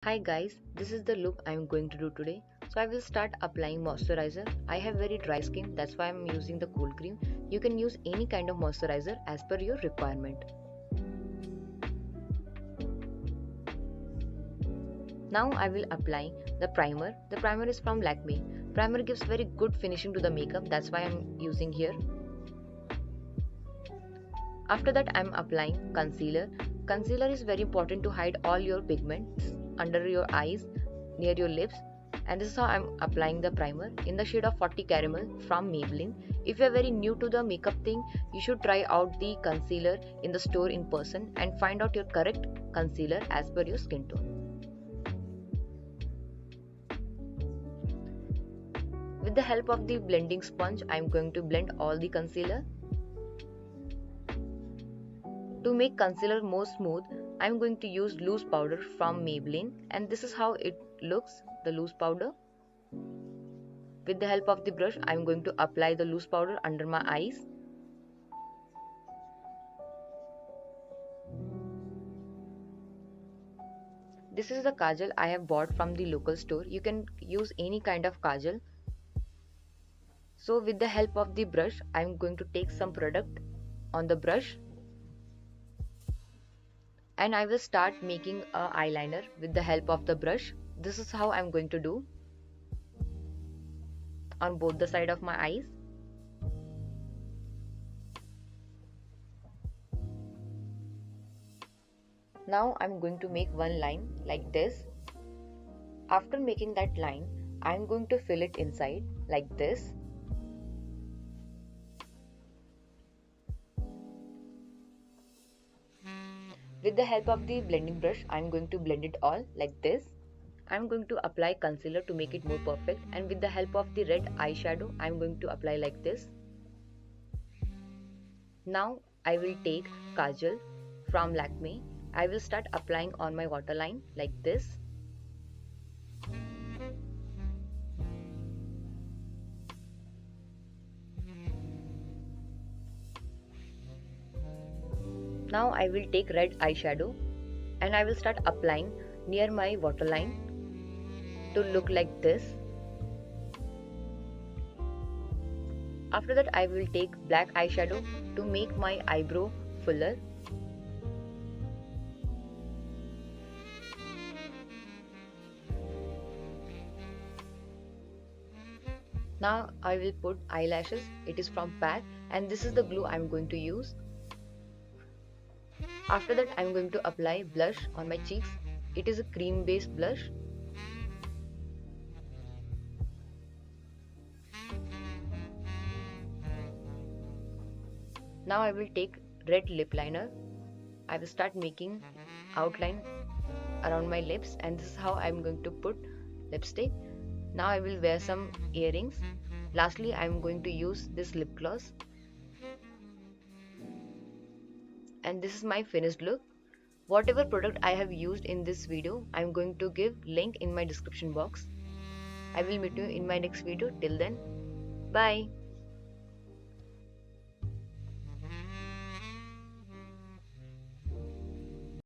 Hi guys, this is the look I am going to do today. So I will start applying moisturizer. I have very dry skin, that's why I am using the cold cream. You can use any kind of moisturizer as per your requirement. Now I will apply the primer. The primer is from Lakme. Primer gives very good finishing to the makeup, that's why I am using here. After that I am applying concealer. Concealer is very important to hide all your pigments under your eyes, near your lips, and this is how I am applying the primer in the shade of 40 Caramel from Maybelline. If you are very new to the makeup thing, you should try out the concealer in the store in person and find out your correct concealer as per your skin tone. With the help of the blending sponge, I am going to blend all the concealer. To make concealer more smooth, I am going to use loose powder from Maybelline, and this is how it looks, the loose powder. With the help of the brush, I am going to apply the loose powder under my eyes. This is the kajal I have bought from the local store. You can use any kind of kajal. So with the help of the brush, I am going to take some product on the brush and I will start making a eyeliner with the help of the brush. This is how I am going to do on both the side of my eyes. Now I am going to make one line like this. After making that line, I am going to fill it inside like this. With the help of the blending brush, I am going to blend it all like this. I am going to apply concealer to make it more perfect, and with the help of the red eyeshadow, I am going to apply like this. Now I will take kajal from Lakme. I will start applying on my waterline like this. Now I will take red eyeshadow and I will start applying near my waterline to look like this. After that I will take black eyeshadow to make my eyebrow fuller. Now I will put eyelashes. It is from PAC and this is the glue I am going to use. After that I am going to apply blush on my cheeks. It is a cream based blush. Now I will take red lip liner. I will start making outline around my lips and this is how I am going to put lipstick. Now I will wear some earrings. Lastly I am going to use this lip gloss. And this is my finished look. Whatever product I have used in this video, I am going to give link in my description box. I will meet you in my next video. Till then, bye.